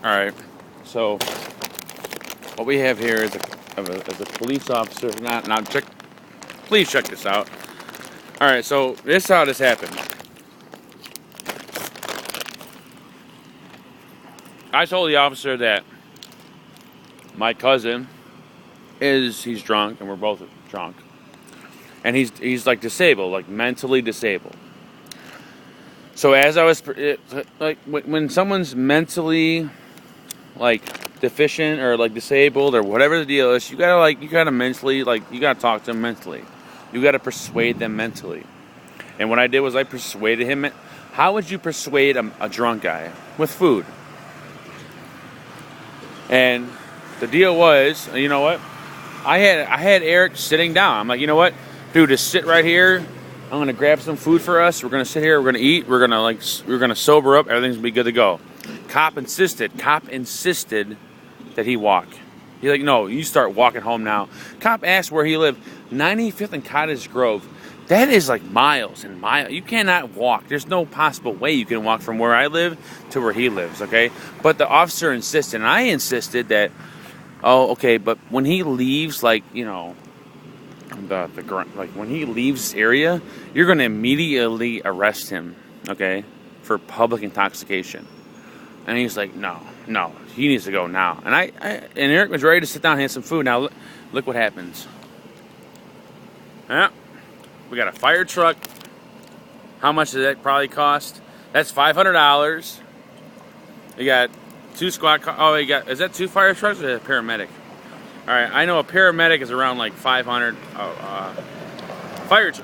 Alright, so what we have here is a police officer. Please check this out. Alright, so this is how this happened. I told the officer that my cousin he's drunk, and we're both drunk. And he's like disabled, like mentally disabled. So as I was, like, when someone's mentally, like, deficient or, like, disabled or whatever the deal is, you gotta mentally, like, you gotta talk to them mentally. You gotta persuade them mentally. And what I did was I persuaded him. How would you persuade a drunk guy? With food. And the deal was, you know what? I had Eric sitting down. I'm like, you know what? Dude, just sit right here. I'm gonna grab some food for us. We're gonna sit here. We're gonna eat. We're gonna sober up. Everything's gonna be good to go. Cop insisted that he walk. He's like, no, you start walking home now. Cop asked where he lived. 95th and Cottage Grove. That is like miles and miles. You cannot walk. There's no possible way you can walk from where I live to where he lives. Okay, but the officer insisted, and I insisted that. Oh, okay, but when he leaves, like, you know, like when he leaves this area, you're going to immediately arrest him, okay, for public intoxication. And he's like, no, he needs to go now. And and Eric was ready to sit down and have some food. Now look what happens. Yeah, we got a fire truck. How much does that probably cost? That's $500. You got 2 squad cars. Oh, is that 2 fire trucks or a paramedic? All right, I know a paramedic is around like 500.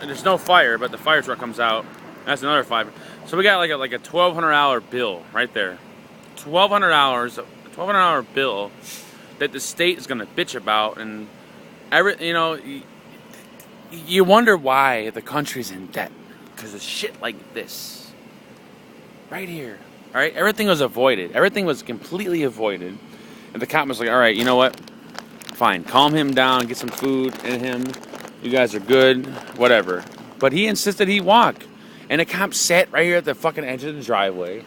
There's no fire, but the fire truck comes out. That's another 5. So we got like a $1,200 bill right there. $1,200 bill that the state is gonna bitch about, and you wonder why the country's in debt because of shit like this. Right here. All right, everything was avoided. Everything was completely avoided, and the cop was like, "All right, you know what? Fine, calm him down, get some food in him. You guys are good, whatever." But he insisted he walk, and the cop sat right here at the fucking edge of the driveway,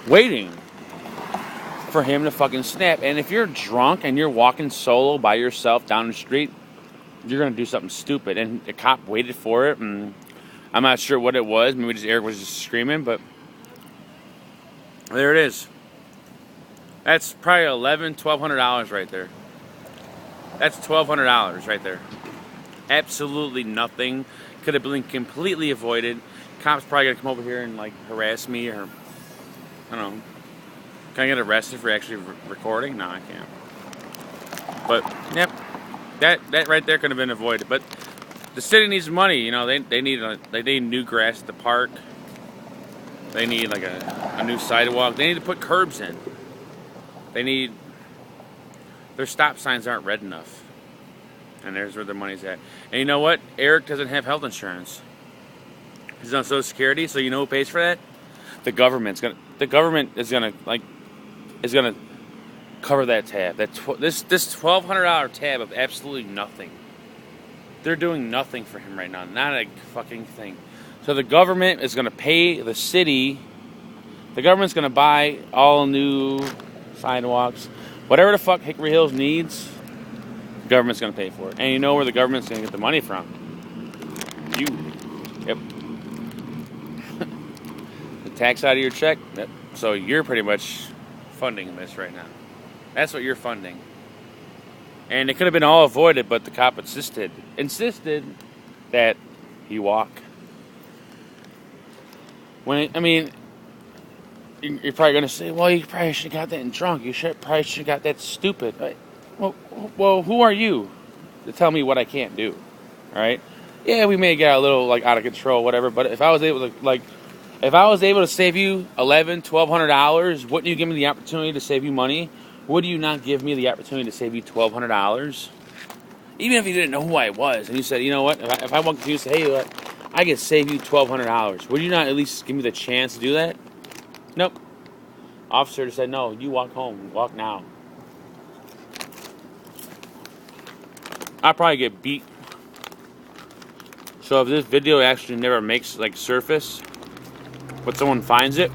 waiting for him to fucking snap. And if you're drunk and you're walking solo by yourself down the street, you're gonna do something stupid. And the cop waited for it, and I'm not sure what it was. Maybe Eric was just screaming, but there it is. That's probably $1,200 right there. That's $1,200 right there. Absolutely nothing. Could have been completely avoided. Cops probably gonna come over here and like harass me, or I don't know. Can I get arrested for actually recording? No, I can't. But yep, that right there could have been avoided. But the city needs money. You know, they need new grass at the park. They need like a new sidewalk. They need to put curbs in. Their stop signs aren't red enough. And there's where their money's at. And you know what? Eric doesn't have health insurance. He's on Social Security, so you know who pays for that? The government is gonna cover that tab. This $1,200 tab of absolutely nothing. They're doing nothing for him right now. Not a fucking thing. So the government is gonna pay the city. The government's gonna buy all new sidewalks. Whatever the fuck Hickory Hills needs, the government's going to pay for it. And you know where the government's going to get the money from? You. Yep. The tax out of your check? Yep. So you're pretty much funding this right now. That's what you're funding. And it could have been all avoided, but the cop insisted that he walk. You're probably going to say, well, you probably should have got that drunk. Probably should have got that stupid. Well, who are you to tell me what I can't do? All right? Yeah, we may get a little like out of control, whatever. But if I was able to save you $1,200, wouldn't you give me the opportunity to save you money? Would you not give me the opportunity to save you $1,200? Even if you didn't know who I was, and you said, you know what? If I walked to you and say, hey, I could save you $1,200, would you not at least give me the chance to do that? Nope. Officer said, no, you walk home. Walk now. I'll probably get beat. So if this video actually never makes like surface, but someone finds it,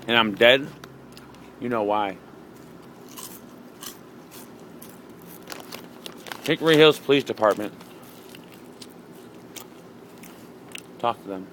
and I'm dead, you know why. Hickory Hills Police Department. Talk to them.